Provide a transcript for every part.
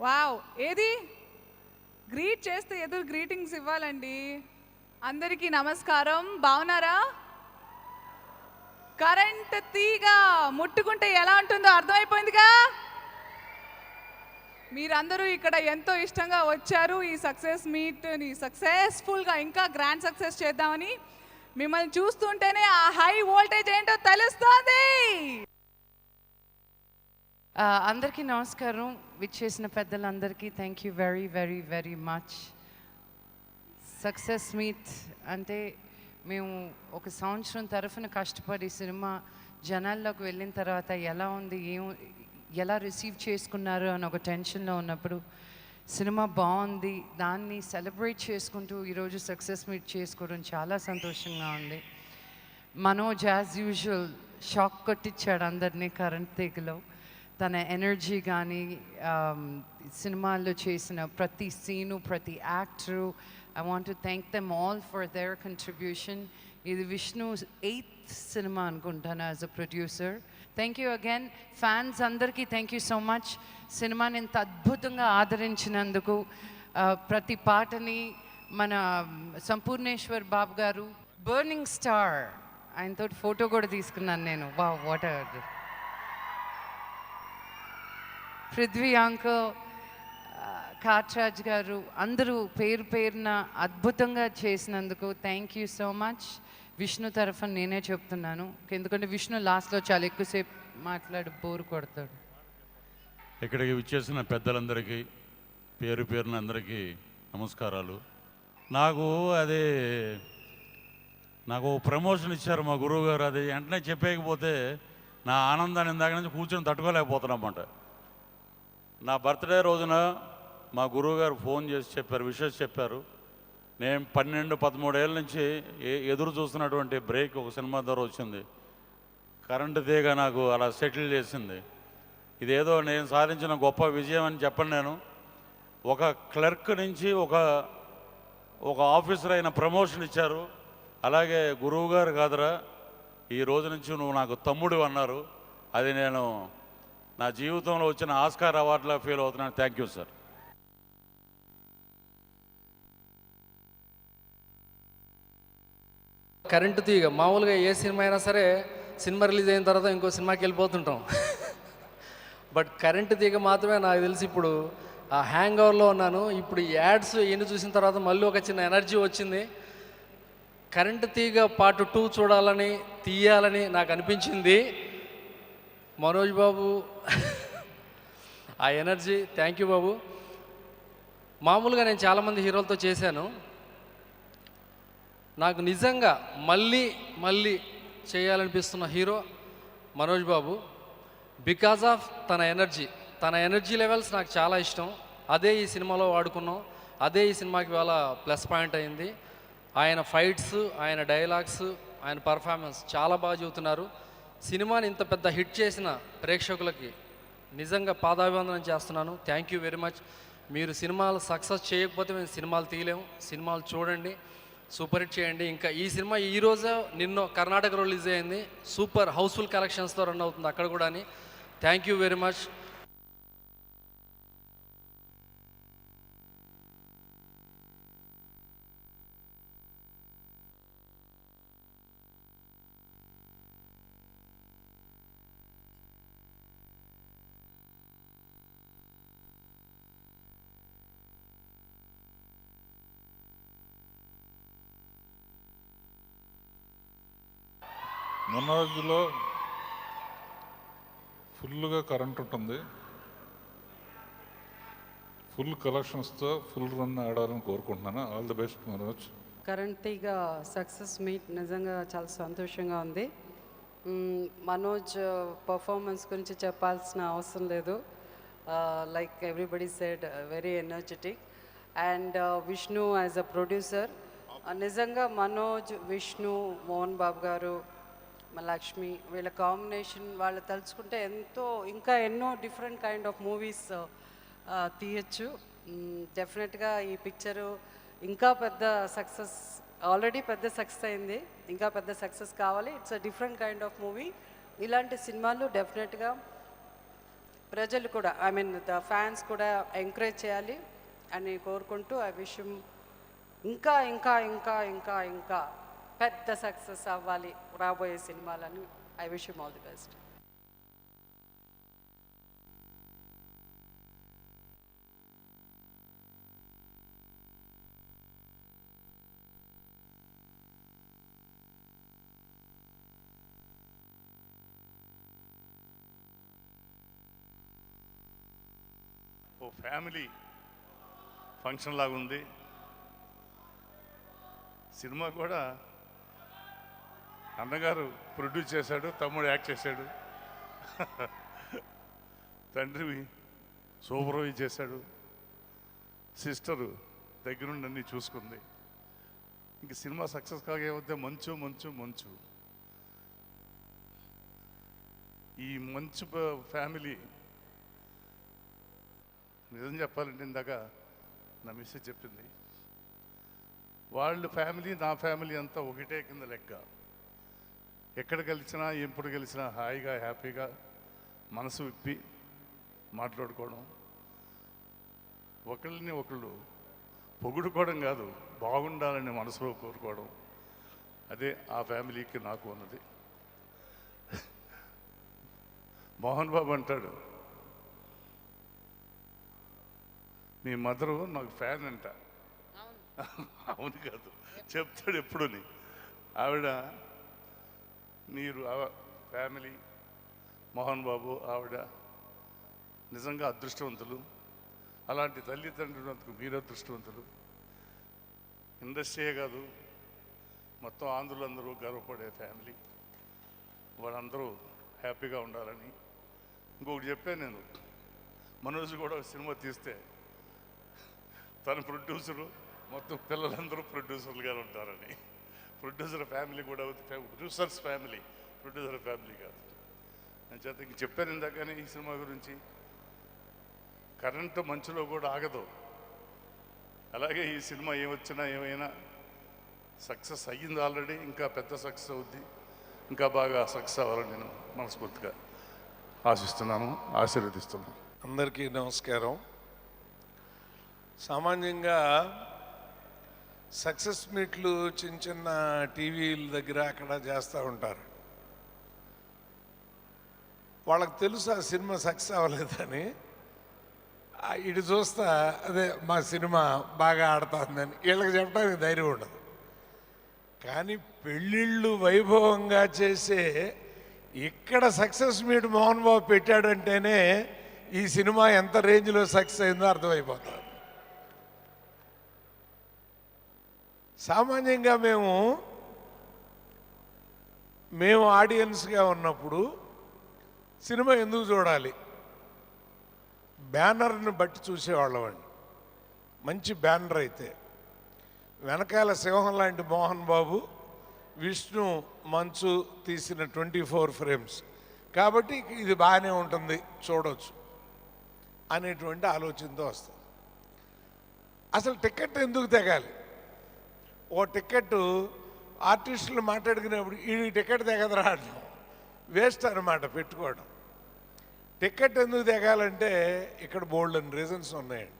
Wow, ఏది greet చేస్తే ఎదురు గ్రీటింగ్స్ ఇవ్వాలండి. అందరికీ నమస్కారం. బాగున్నారా? కరెంట్ తీగ ముట్టుకుంటే ఎలా ఉంటుందో అర్థమైపోయిందిగా. మీరందరూ ఇక్కడ ఎంతో ఇష్టంగా వచ్చారు. ఈ సక్సెస్ మీట్ని సక్సెస్ఫుల్గా ఇంకా గ్రాండ్ సక్సెస్ చేద్దామని. మిమ్మల్ని చూస్తుంటేనే ఆ హై వోల్టేజ్ ఏంటో తెలుస్తుంది. అందరికీ నమస్కారం. విచ్చేసిన పెద్దలందరికీ thank you very very very much. Success meet అంటే మేము ఒక సంవత్సరం తరఫున కష్టపడి సినిమా జనాల్లోకి వెళ్ళిన తర్వాత ఎలా ఉంది, ఎలా రిసీవ్ చేసుకున్నారు అని ఒక టెన్షన్లో ఉన్నప్పుడు సినిమా బాగుంది, దాన్ని సెలబ్రేట్ చేసుకుంటూ ఈరోజు సక్సెస్ మీట్ చేసుకోవడం చాలా సంతోషంగా ఉంది. మనోజ్ యాజ్ యూజువల్ షాక్ కొట్టించాడు అందరినీ కరెంట్ తీగలో. తన ఎనర్జీ కానీ సినిమాల్లో చేసిన ప్రతి సీను, ప్రతి actor, I want to thank them all for their contribution. ఇది విష్ణు 8th సినిమా అనుకుంటాను as a producer. Thank you again fans అందరికీ థ్యాంక్ యూ సో మచ్. సినిమాని ఇంత అద్భుతంగా ఆదరించినందుకు. ప్రతి పాటని మన సంపూర్ణేశ్వర్ బాబు గారు బర్నింగ్ స్టార్, ఆయనతో ఫోటో కూడా తీసుకున్నాను నేను. వా వాట్ పృథ్వీ అంకల్, కాట్రాజ్ గారు అందరూ పేరు పేరున అద్భుతంగా చేసినందుకు thank you so much. Vishnu తరఫున నేనే చెప్తున్నాను, ఎందుకంటే విష్ణు లాస్ట్లో చాలా ఎక్కువసేపు మాట్లాడి బోరు కొడతాడు. ఇక్కడికి విచ్చేసిన పెద్దలందరికీ పేరు పేరున అందరికీ నమస్కారాలు. నాకు ప్రమోషన్ ఇచ్చారు మా గురువు గారు. అది వెంటనే చెప్పేయకపోతే నా ఆనందాన్ని ఇందాక నుంచి కూర్చొని తట్టుకోలేకపోతున్నామంట. నా బర్త్డే రోజున మా గురువుగారు ఫోన్ చేసి చెప్పారు, విషెస్ చెప్పారు. నేను 12-13 ఏళ్ళ నుంచి ఎదురు చూస్తున్నటువంటి బ్రేక్ ఒక సినిమా ద్వారా వచ్చింది. కరెంటు తీగ నాకు అలా సెటిల్ చేసింది. ఇదేదో నేను సాధించిన గొప్ప విజయం అని చెప్పను. నేను ఒక క్లర్క్ నుంచి ఒక ఆఫీసర్ అయిన ప్రమోషన్ ఇచ్చారు. అలాగే గురువుగారు కాదురా, ఈ రోజు నుంచి నువ్వు నాకు తమ్ముడు అన్నారు. అది నేను నా జీవితంలో వచ్చిన ఆస్కార్ అవార్డులా ఫీల్ అవుతున్నాను. Thank you sir. కరెంటు తీగ మామూలుగా ఏ సినిమా అయినా సరే సినిమా రిలీజ్ అయిన తర్వాత ఇంకో సినిమాకి వెళ్ళిపోతుంటాం. బట్ కరెంటు తీగ మాత్రమే నాకు తెలిసి ఇప్పుడు ఆ హ్యాంగ్ ఓవర్లో ఉన్నాను. ఇప్పుడు ఈ యాడ్స్ ఎన్ని చూసిన తర్వాత మళ్ళీ ఒక చిన్న ఎనర్జీ వచ్చింది. కరెంటు తీగ పార్ట్ 2 చూడాలని, తీయాలని నాకు అనిపించింది. మనోజ్ బాబు ఆ ఎనర్జీ, థ్యాంక్ యూ బాబు. మామూలుగా నేను చాలామంది హీరోలతో చేశాను. నాకు నిజంగా మళ్ళీ చేయాలనిపిస్తున్న hero Manoj Babu. Because of తన ఎనర్జీ లెవెల్స్ నాకు చాలా ఇష్టం. అదే ఈ సినిమాలో వాడుకున్నాం. అదే ఈ సినిమాకి ఇవాళ ప్లస్ పాయింట్ అయింది. ఆయన ఫైట్స్, ఆయన డైలాగ్స్, ఆయన పర్ఫార్మెన్స్ చాలా బాగా చెబుతున్నారు. సినిమాని ఇంత పెద్ద హిట్ చేసిన ప్రేక్షకులకి నిజంగా పాదాభివందనం చేస్తున్నాను. Thank you very much. మీరు సినిమాలు సక్సెస్ చేయకపోతే మేము సినిమాలు తీయలేము. సినిమాలు చూడండి, సూపర్ హిట్ చేయండి. ఇంకా ఈ సినిమా ఈరోజు నిన్న కర్ణాటకలో రిలీజ్ అయింది. సూపర్ హౌస్ఫుల్ కలెక్షన్స్తో రన్ అవుతుంది అక్కడ కూడా. Thank you very much. మొన్న రోజుల్లో ఫుల్గా కరెంట్ ఉంటుంది. ఫుల్ కలెక్షన్స్తో ఫుల్ రన్ ఆడాలని కోరుకుంటున్నాను. All the best Manoj. Current తీగ సక్సెస్ మీట్ నిజంగా చాలా సంతోషంగా ఉంది. మనోజ్ పర్ఫార్మెన్స్ గురించి చెప్పాల్సిన అవసరం లేదు. Like everybody said, very energetic. And Vishnu as a producer, నిజంగా మనోజ్, విష్ణు, మోహన్ బాబు గారు, లక్ష్మి, వీళ్ళ కాంబినేషన్ వాళ్ళు తలుచుకుంటే ఇంకా ఎన్నో డిఫరెంట్ కైండ్ ఆఫ్ మూవీస్ తీయచ్చు. డెఫినెట్గా ఈ పిక్చరు ఇంకా పెద్ద సక్సెస్, ఆల్రెడీ పెద్ద సక్సెస్ అయింది, ఇంకా పెద్ద సక్సెస్ కావాలి. It's a different kind of movie. ఇలాంటి సినిమాలు డెఫినెట్గా ప్రజలు కూడా ఐ మీన్ ద ఫ్యాన్స్ కూడా ఎంకరేజ్ చేయాలి అని కోరుకుంటూ ఐ విష్ ఇంకా ఇంకా ఇంకా ఇంకా ఇంకా పెద్ద సక్సెస్ అవ్వాలి రాబోయే సినిమాలని. I wish all the best. ఓ ఫ్యామిలీ ఫంక్షన్ లాగా ఉంది సినిమా కూడా. అన్నగారు ప్రొడ్యూస్ చేశాడు, తమ్ముడు యాక్ట్ చేశాడు, తండ్రి సూపర్వైజ్ చేశాడు, సిస్టరు దగ్గరుండి అన్నీ చూసుకుంది. ఇంక సినిమా సక్సెస్ కాకపోతే మంచు మంచు మంచు. ఈ మంచు ఫ్యామిలీ నిజం చెప్పాలంటే ఇందాక నా మిస్సెస్ చెప్పింది, వాళ్ళ ఫ్యామిలీ నా ఫ్యామిలీ అంతా ఒకటే కింద లెక్క. ఎక్కడ కలిసినా ఎప్పుడు కలిసినా హాయిగా హ్యాపీగా మనసు విప్పి మాట్లాడుకోవడం, ఒకళ్ళని ఒకళ్ళు పొగుడుకోవడం కాదు, బాగుండాలని మనసులో కోరుకోవడం, అదే ఆ ఫ్యామిలీకి నాకు ఉన్నది. మోహన్ బాబు అంటాడు, మీ మదరు నాకు ఫ్యాన్ అంట. అవును కాదు, చెప్తాడు ఎప్పుడుని. ఆవిడ మీరు ఫ్యామిలీ మోహన్ బాబు ఆవిడ నిజంగా అదృష్టవంతులు. అలాంటి తల్లిదండ్రులందుకు మీరు అదృష్టవంతులు. ఇండస్ట్రీయే కాదు, మొత్తం ఆంధ్రులందరూ గర్వపడే ఫ్యామిలీ. వాళ్ళందరూ హ్యాపీగా ఉండాలని. ఇంకొకటి చెప్పాను నేను, మనోజ్ కూడా సినిమా తీస్తే తన ప్రొడ్యూసరు మొత్తం పిల్లలందరూ ప్రొడ్యూసర్లుగా ఉంటారని. ప్రొడ్యూసర్ ఫ్యామిలీ కూడా ప్రొడ్యూసర్స్ ఫ్యామిలీ, ప్రొడ్యూసర్ ఫ్యామిలీ కాదు. నేను చేత ఇంక చెప్పాను ఇందాకనే ఈ సినిమా గురించి. కరెంటు మంచులో కూడా ఆగదు. అలాగే ఈ సినిమా ఏమొచ్చినా ఏమైనా సక్సెస్ అయ్యింది ఆల్రెడీ, ఇంకా పెద్ద సక్సెస్ అవుద్ది, ఇంకా బాగా సక్సెస్ అవ్వాలని నేను మనస్ఫూర్తిగా ఆశిస్తున్నాను, ఆశీర్వదిస్తున్నాను. అందరికీ నమస్కారం. సామాన్యంగా సక్సెస్ మీట్లు చిన్న చిన్న టీవీల దగ్గర అక్కడ చేస్తూ ఉంటారు. వాళ్ళకి తెలుసు ఆ సినిమా సక్సెస్ అవ్వలేదని. ఇటు చూస్తా అదే మా సినిమా బాగా ఆడుతుందని వీళ్ళకి చెప్పడానికి ధైర్యం ఉండదు. కానీ పెళ్ళిళ్ళు వైభవంగా చేసే ఇక్కడ సక్సెస్ మీట్ మోహన్ బాబు పెట్టాడంటేనే ఈ సినిమా ఎంత రేంజ్లో సక్సెస్ అయిందో అర్థమైపోతుంది. సామాన్యంగా మేము ఆడియన్స్గా ఉన్నప్పుడు సినిమా ఎందుకు చూడాలి? బ్యానర్ని బట్టి చూసేవాళ్ళమండి. మంచి బ్యానర్ అయితే వెనకాల సింహం లాంటి మోహన్ బాబు, విష్ణు, మంచు తీసిన 24 ఫ్రేమ్స్ కాబట్టి ఇది బాగానే ఉంటుంది చూడవచ్చు అనేటువంటి ఆలోచనతో వస్తుంది. అసలు టికెట్ ఎందుకు తెగాలి? ఓ టికెట్ ఆర్టిస్టులు మాట్లాడుకునేప్పుడు ఈ టికెట్ తెగదరా అంటాం, వేస్ట్ అన్నమాట పెట్టుకోవడం. టికెట్ ఎందుకు తెగాలంటే ఇక్కడ బోల్డ్ అని రీజన్స్ ఉన్నాయండి.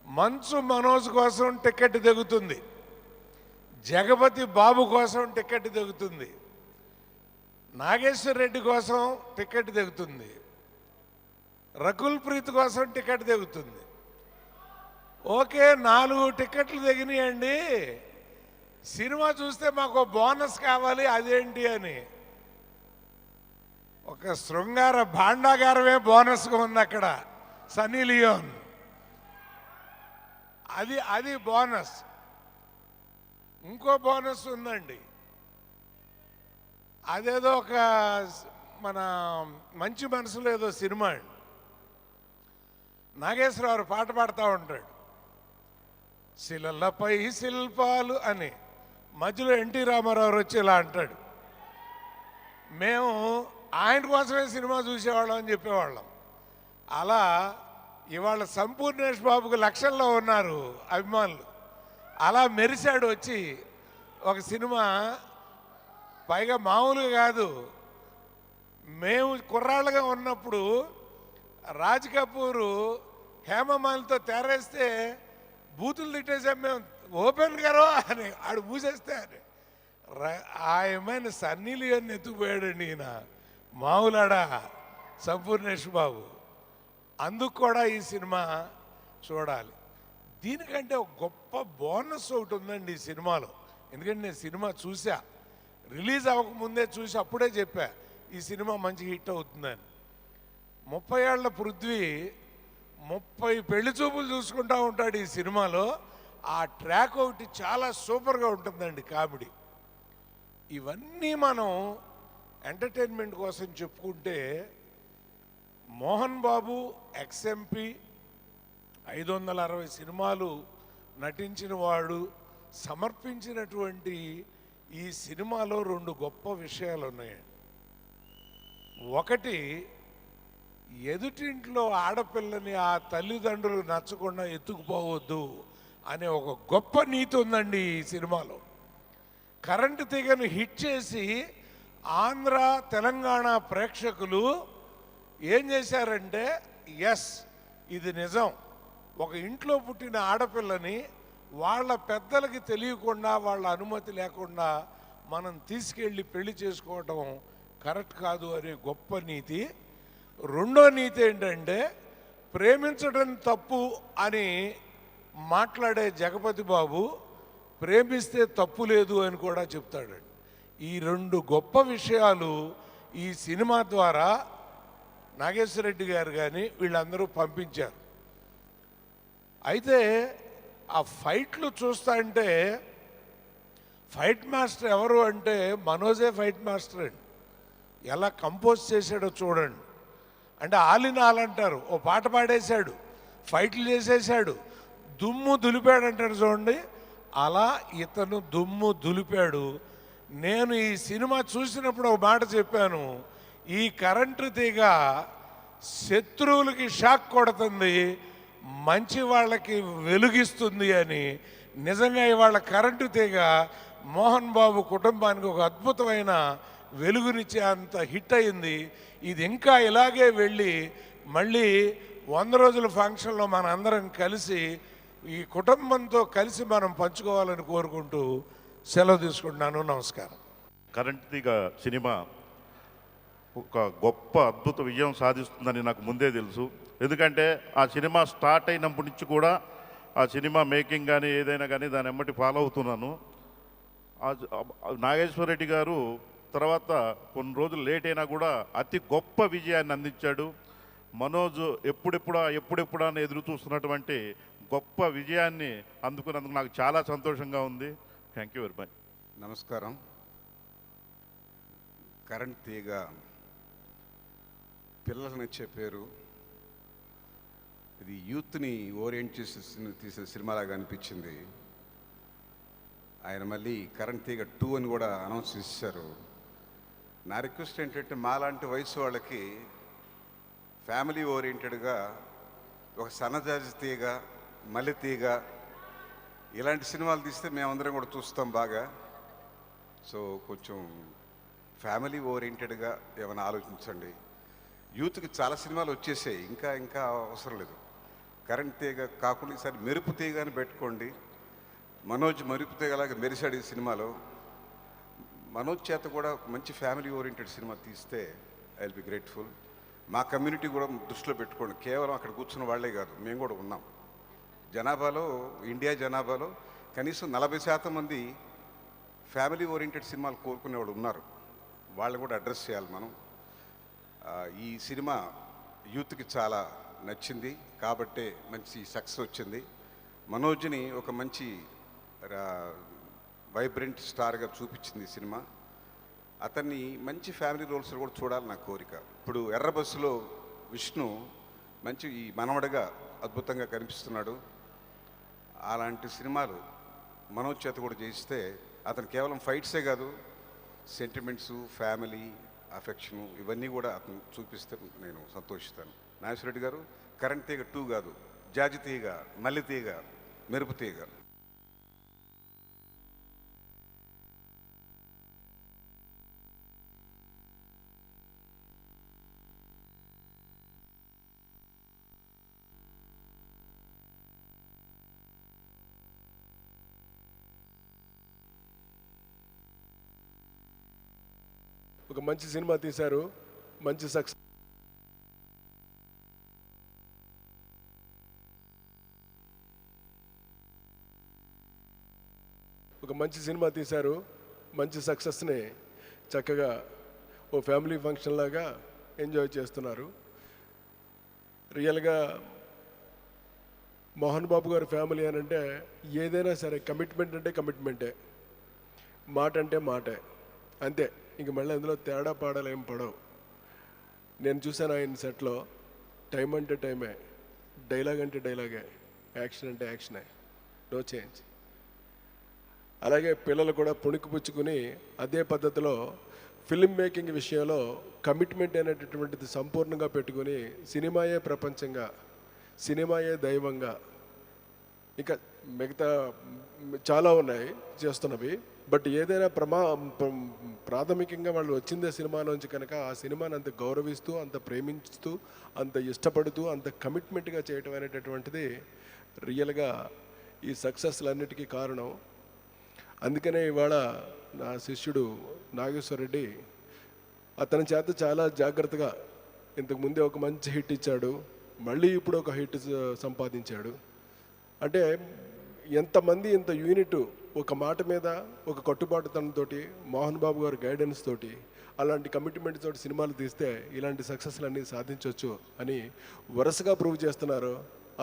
మంచు మనోజ్ కోసం టికెట్ తెగుతుంది, జగపతి బాబు కోసం టికెట్ తెగుతుంది, నాగేశ్వర రెడ్డి కోసం టికెట్ తెగుతుంది, రకుల్ ప్రీత్ కోసం టికెట్ తెగుతుంది. ఓకే, 4 టికెట్లు తెగినాయండి, సినిమా చూస్తే మాకు బోనస్ కావాలి అదేంటి అని. ఒక శృంగార భాండాగారమే బోనస్గా ఉంది అక్కడ, సన్నీ లియోన్. అది బోనస్. ఇంకో బోనస్ ఉందండి, అదేదో ఒక మన మంచి మనసులో ఏదో సినిమా అండి, నాగేశ్వరరావు పాట పాడుతూ ఉంటాడు, శిలలపై శిల్పాలు అని. మధ్యలో ఎన్టీ రామారావు వచ్చి ఇలా అంటాడు, మేము ఆయన కోసమే సినిమా చూసేవాళ్ళం అని చెప్పేవాళ్ళం. అలా ఇవాళ సంపూర్ణేష్ బాబుకు లక్షల్లో ఉన్నారు అభిమానులు. అలా మెరిశాడు వచ్చి ఒక సినిమా. పైగా మామూలుగా కాదు, మేము కుర్రాళ్ళగా ఉన్నప్పుడు రాజ్ కపూరు హేమమాలితో తెరేస్తే బూతులు తిట్టేసాం మేము, ఓపెన్ గారో అని ఆడు మూసేస్తే అని ఆ ఏమైనా సన్నీ లియోన్ ఎత్తుకుపోయాడండి ఈయన మామూలాడా సంపూర్ణేష్ బాబు. అందుకు కూడా ఈ సినిమా చూడాలి. దీనికంటే ఒక గొప్ప బోనస్ ఒకటి ఉందండి ఈ సినిమాలో. ఎందుకంటే నేను సినిమా చూసా, రిలీజ్ అవ్వకముందే చూసి అప్పుడే చెప్పా ఈ సినిమా మంచి హిట్ అవుతుందని. 30 ఏళ్ల పృథ్వీ 30 పెళ్లి చూపులు చూసుకుంటూ ఉంటాడు ఈ సినిమాలో. ఆ ట్రాక్ ఒకటి చాలా సూపర్గా ఉంటుందండి, కామెడీ. ఇవన్నీ మనం ఎంటర్టైన్మెంట్ కోసం చెప్పుకుంటే మోహన్ బాబు ఎక్స్ఎంపీ 560 సినిమాలు నటించిన వాడు సమర్పించినటువంటి ఈ సినిమాలో 2 గొప్ప విషయాలు ఉన్నాయండి. ఒకటి, ఎదుటింట్లో ఆడపిల్లని ఆ తల్లిదండ్రులు నచ్చకుండా ఎత్తుకుపోవద్దు అనే ఒక గొప్ప నీతి ఉందండి ఈ సినిమాలో. కరెంటు తీగను హిట్ చేసి ఆంధ్ర తెలంగాణ ప్రేక్షకులు ఏం చేశారంటే, ఎస్ ఇది నిజం, ఒక ఇంట్లో పుట్టిన ఆడపిల్లని వాళ్ళ పెద్దలకి తెలియకుండా వాళ్ళ అనుమతి లేకుండా మనం తీసుకెళ్ళి పెళ్లి చేసుకోవటం కరెక్ట్ కాదు అనే గొప్ప నీతి. రెండో నీతి ఏంటంటే, ప్రేమించడం తప్పు అని మాట్లాడే జగపతి బాబు ప్రేమిస్తే తప్పు లేదు అని కూడా చెప్తాడండి. ఈ 2 గొప్ప విషయాలు ఈ సినిమా ద్వారా నాగేశ్వరరెడ్డి గారు కానీ వీళ్ళందరూ పంపించారు. అయితే ఆ ఫైట్లు చూస్తా అంటే ఫైట్ మాస్టర్ ఎవరు అంటే మనోజే ఫైట్ మాస్టర్ అండి. ఎలా కంపోజ్ చేశాడో చూడండి. అంటే ఆలినాల్ అంటారు, ఓ పాట పాడేశాడు, ఫైట్లు చేసేసాడు, దుమ్ము దులిపాడు అంటారు చూడండి, అలా ఇతను దుమ్ము దులిపాడు. నేను ఈ సినిమా చూసినప్పుడు ఒక మాట చెప్పాను, ఈ కరెంటు తీగ శత్రువులకి షాక్ కొడుతుంది, మంచి వాళ్ళకి వెలుగిస్తుంది అని. నిజంగా ఇవాళ కరెంటు తీగ మోహన్ బాబు కుటుంబానికి ఒక అద్భుతమైన వెలుగునిచ్చే అంత హిట్ అయింది. ఇది ఇంకా ఇలాగే వెళ్ళి మళ్ళీ 100 రోజుల ఫంక్షన్లో మన అందరం కలిసి ఈ కుటుంబంతో కలిసి మనం పంచుకోవాలని కోరుకుంటూ సెలవు తీసుకుంటున్నాను. నమస్కారం. కరెంట్ తీగ సినిమా ఒక గొప్ప అద్భుత విజయం సాధిస్తుందని నాకు ముందే తెలుసు. ఎందుకంటే ఆ సినిమా స్టార్ట్ అయినప్పటి నుంచి కూడా ఆ సినిమా మేకింగ్ కానీ ఏదైనా కానీ దాని ఎమ్మటి ఫాలో అవుతున్నాను. నాగేశ్వరరెడ్డి గారు తర్వాత కొన్ని రోజులు లేట్ అయినా కూడా అతి గొప్ప విజయాన్ని అందించాడు. మనోజ్ ఎప్పుడెప్పుడా అని ఎదురు చూస్తున్నటువంటి గొప్ప విజయాన్ని అందుకున్నందుకు నాకు చాలా సంతోషంగా ఉంది. Thank you very much. నమస్కారం. కరెంట్ తీగ పిల్లలకు నచ్చే పేరు. ఇది యూత్ని ఓరియంట్ చేసి తీసిన సినిమాలాగా అనిపించింది. ఆయన మళ్ళీ కరెంట్ తీగ 2 అని కూడా అనౌన్స్ చేశారు. నా రిక్వెస్ట్ ఏంటంటే మాలాంటి వయసు వాళ్ళకి ఫ్యామిలీ ఓరియంటెడ్గా ఒక సన్నజాజి తీగ, మల్లె తీగ ఇలాంటి సినిమాలు తీస్తే మేమందరం కూడా చూస్తాం బాగా. సో కొంచెం ఫ్యామిలీ ఓరియంటెడ్గా ఏమైనా ఆలోచించండి. యూత్కి చాలా సినిమాలు వచ్చేసాయి, ఇంకా అవసరం లేదు. కరెంట్ తీగ కాకుండా ఈసారి మెరుపు తీగ అని పెట్టుకోండి. మనోజ్ మెరుపు తీగలాగా మెరిసాడు ఈ సినిమాలో. మనోజ్ చేత కూడా మంచి ఫ్యామిలీ ఓరియంటెడ్ సినిమా తీస్తే ఐ విల్ బి గ్రేట్ఫుల్. మా కమ్యూనిటీ కూడా దృష్టిలో పెట్టుకోండి. కేవలం అక్కడ కూర్చున్న వాళ్ళే కాదు, మేము కూడా ఉన్నాం. ఇండియా జనాభాలో కనీసం 40% మంది ఫ్యామిలీ ఓరియంటెడ్ సినిమాలు కోరుకునే వాళ్ళు ఉన్నారు. వాళ్ళని కూడా అడ్రస్ చేయాలి మనం. ఈ సినిమా యూత్కి చాలా నచ్చింది కాబట్టే మంచి సక్సెస్ వచ్చింది. మనోజ్ని ఒక మంచి వైబ్రెంట్ స్టార్గా చూపించింది ఈ సినిమా. అతన్ని మంచి ఫ్యామిలీ రోల్స్ కూడా చూడాలి నా కోరిక. ఇప్పుడు ఎర్ర బస్సులో విష్ణు మంచి ఈ మనవడగా అద్భుతంగా కనిపిస్తున్నాడు. అలాంటి సినిమాలు మనోజ్ చేత కూడా చేయిస్తే అతను కేవలం ఫైట్సే కాదు, సెంటిమెంట్స్, ఫ్యామిలీ, అఫెక్షను ఇవన్నీ కూడా అతను చూపిస్తే నేను సంతోషిస్తాను. నాగేశ్వరరెడ్డి గారు, కరెంట్ తీగ 2 కాదు, జాజి తీగ, మల్లె తీగ, మెరుపు తీగ. ఒక మంచి సినిమా తీశారు, మంచి సక్సెస్. ఒక మంచి సినిమా తీశారు, మంచి సక్సెస్ని చక్కగా ఓ ఫ్యామిలీ ఫంక్షన్ లాగా ఎంజాయ్ చేస్తున్నారు. రియల్గా మోహన్ బాబు గారి ఫ్యామిలీ అని అంటే ఏదైనా సరే కమిట్మెంట్ అంటే కమిట్మెంటే, మాట అంటే మాటే, అంతే. ఇంక మళ్ళీ అందులో తేడా పాడాలు ఏం పడవు. నేను చూశాను ఆయన సెట్లో, టైం అంటే టైమే, డైలాగ్ అంటే డైలాగే, యాక్షన్ అంటే యాక్షనే, నో చేంజ్. అలాగే పిల్లలు కూడా పుణికిపుచ్చుకుని అదే పద్ధతిలో ఫిల్మ్ మేకింగ్ విషయంలో కమిట్మెంట్ అనేటటువంటిది సంపూర్ణంగా పెట్టుకుని సినిమాయే ప్రపంచంగా, సినిమాయే దైవంగా, ఇంకా మిగతా చాలా ఉన్నాయి చేస్తున్నవి. బట్ ఏదైనా ప్రాథమికంగా వాళ్ళు వచ్చిందే సినిమాలోంచి కనుక ఆ సినిమాని అంత గౌరవిస్తూ, అంత ప్రేమించుతూ, అంత ఇష్టపడుతూ, అంత కమిట్మెంట్గా చేయటం అనేటటువంటిది రియల్గా ఈ సక్సెస్లన్నిటికీ కారణం. అందుకనే ఇవాళ నా శిష్యుడు నాగేశ్వర రెడ్డి అతని చేత చాలా జాగ్రత్తగా, ఇంతకుముందే ఒక మంచి హిట్ ఇచ్చాడు, మళ్ళీ ఇప్పుడు ఒక హిట్ సంపాదించాడు. అంటే ఎంతమంది, ఇంత యూనిట్ ఒక మాట మీద, ఒక కట్టుబాటుతనంతో, మోహన్ బాబు గారి గైడెన్స్ తోటి, అలాంటి కమిట్మెంట్ తోటి సినిమాలు తీస్తే ఇలాంటి సక్సెస్లు అన్నీ సాధించవచ్చు అని వరుసగా ప్రూవ్ చేస్తున్నారు.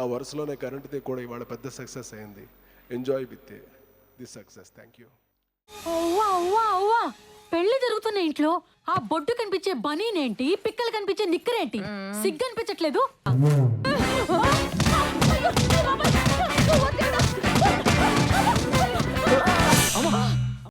ఆ వరుసలోనే కరెంట్ది కూడా ఇవాళ పెద్ద సక్సెస్ అయింది. Enjoy with this success. Thank you. పెళ్లి జరుగుతున్న ఇంట్లో ఆ బొడ్డు కనిపించే బనీనేంటి, పిక్కలు కనిపించే నిక్కరేంటి? సిగ్గు అనిపించట్లేదు?